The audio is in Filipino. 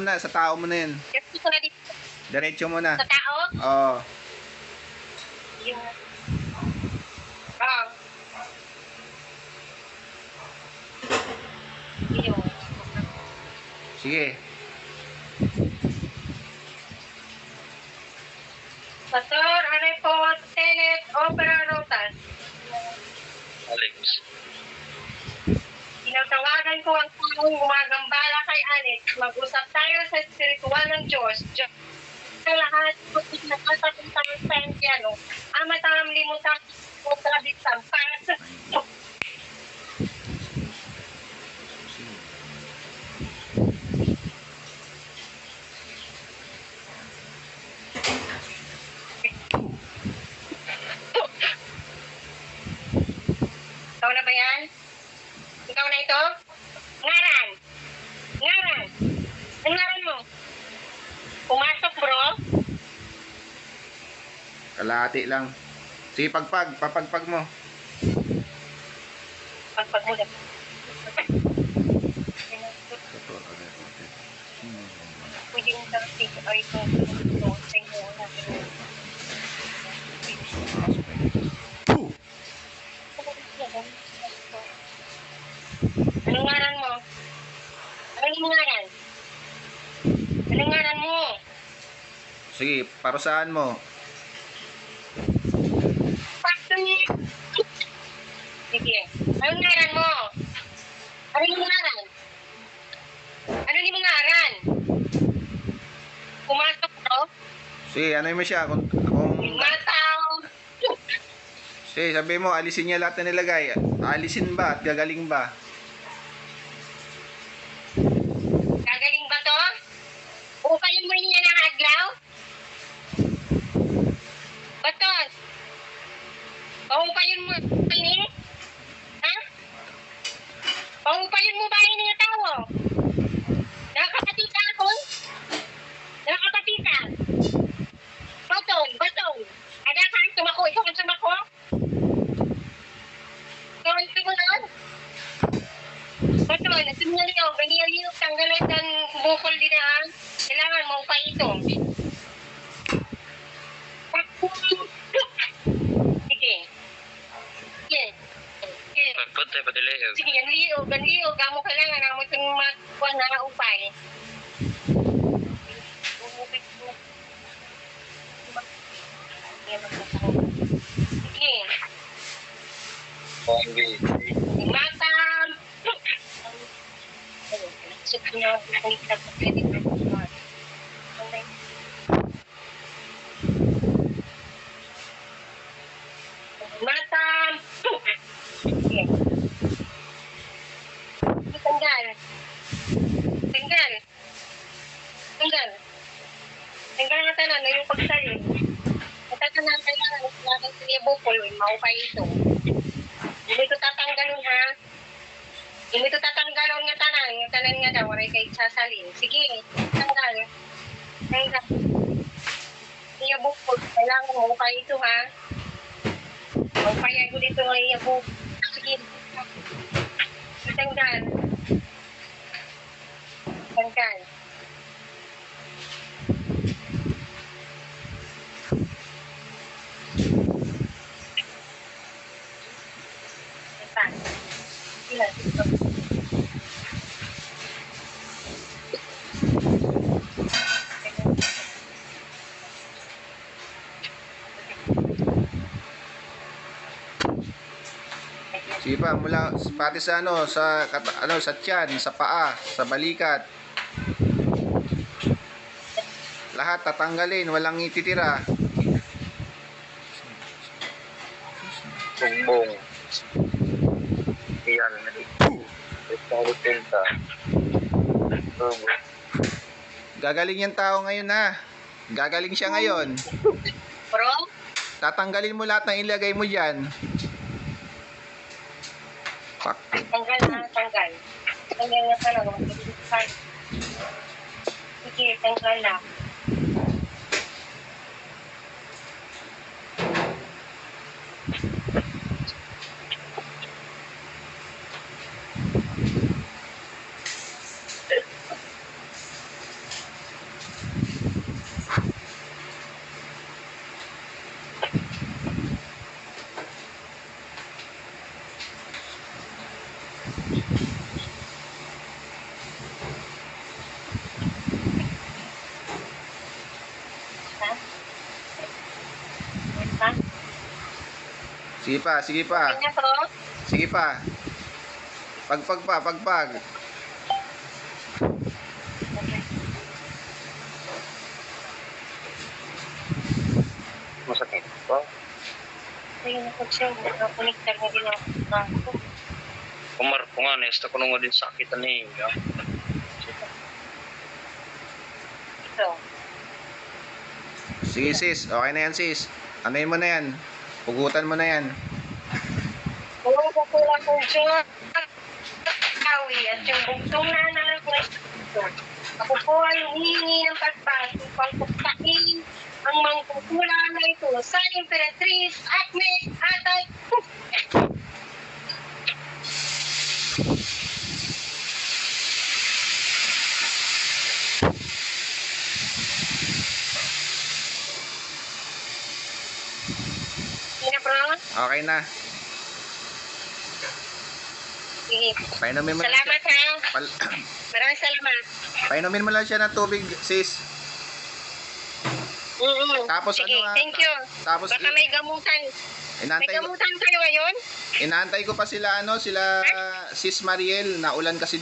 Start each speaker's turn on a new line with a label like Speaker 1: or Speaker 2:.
Speaker 1: Na, sa tao mo na yun.
Speaker 2: Diretso na dito.
Speaker 1: Diretso mo na.
Speaker 2: Sa tao?
Speaker 1: Oo.
Speaker 2: Yung... Ah. Yung...
Speaker 1: Sige.
Speaker 2: Pastor, ano po, Tenet, Opera Rotas.
Speaker 3: Alex.
Speaker 2: Tinatawagan ko ang taong gumagambala kay Alex. Mag-usap tayo sa spiritual ng Diyos. Diyos sa lahat po nagkatapunta sa Indiano. Ama taram limutan mo sabi para sa ikaw na ba yan? Ikaw na ito? Ngaran! Ngaran! Ang ngaran mo? Pumasok, bro?
Speaker 1: Kalahati lang. Sige, papagpag mo.
Speaker 2: Pagpag mo lang. Pwede mong tarapig ay ito sa inyo natin. Anong ngaran mo? Anong ngaran? Anong ngaran mo?
Speaker 1: Sige, parusahan mo.
Speaker 2: Pakto niya. Sige. Anong ngaran mo? Anong ngaran? Ano ni mong ngaran? Pumasok ko?
Speaker 1: Sige, ano mo siya? Kung
Speaker 2: Mataw.
Speaker 1: sige, sabi mo, alisin niya lahat na nilagay. Alisin ba at gagaling ba?
Speaker 2: Gagaling ba to? Upayin mo niya ng aglaw? Baton? Paupayin mo ini? Ha? Paupayin mo ba ini nga tao? Nakakapatita ako? Nakakapatita? Batong. Ada ka ang tumako? Ikaw ang tumako? Ikaw ang tumunan? Batong, nasimnaliyo. Ganiyaliyo, tanggalan ng bukol din ha. Kailangan mo pa ito. Sige. Sige.
Speaker 3: Punta pa dili.
Speaker 2: Sige, ganliog. Gamo kailangan na mo itong magkuhan na upay. Sige.
Speaker 3: Panggi.
Speaker 2: Matam! Sige na, kita sa pwede na. Matam! Sige. Tanggal. Tanggal na tanan na yung pagsalin. Natatanan kailangan natin sa libo po yung maupay ito. Hindi ito tatanggalon ha. Hindi ito tatanggalon nga tanan. Nga tanan nga daw, waray kay sasalin. Sige, tanggal. Libo po, kailangan maupay ito ha. Maupayan ko dito ng libo. Sige, tanggal.
Speaker 1: Sige pa, mula pati sa sa tiyan, sa paa, sa balikat. Lahat tatanggalin, walang ititira.
Speaker 3: Bumbong. Iyan. Ito tinta.
Speaker 1: Gagaling yung tao ngayon ha. Gagaling siya ngayon.
Speaker 2: Bro?
Speaker 1: Tatanggalin mo lahat ng ilagay mo dyan.
Speaker 2: Tanggal na, tanggal. Tanggal na talaga. Sige, tanggal na.
Speaker 1: Sige pa, sige pa.
Speaker 2: Okay na po.
Speaker 1: Sige pa. Pagpag pa, pagpag.
Speaker 3: Masakit pa.
Speaker 2: Ayun na po siya. Nakakonektar na din ako.
Speaker 3: Kumar ko nga, nesta ko nung din sakit ani.
Speaker 2: Ito.
Speaker 1: Sige sis, okay na yan sis. Anuin mo na yan. Pugutan mo na yan.
Speaker 2: Oo, kukuha ko siya. Kawi at yung bugtong na ito. Ako po ay hihingi ng pagpasok upang pagkain ang mangkukula na ito sa Imperatrice Acme Atay. Hindi na bro?
Speaker 1: Okay na.
Speaker 2: Sige.
Speaker 1: Painumin mo lang siya.
Speaker 2: Salamat ha. Maraming salamat.
Speaker 1: Painumin mo lang siya ng tubig sis. Tapos
Speaker 2: Sige,
Speaker 1: ano,
Speaker 2: thank you.
Speaker 1: tapos
Speaker 2: Baka may gamutan. May
Speaker 1: Inaantay ko,
Speaker 2: gamutan kayo ngayon?
Speaker 1: inaantay ko pa sila ano, sila Sis Mariel, naulan kasi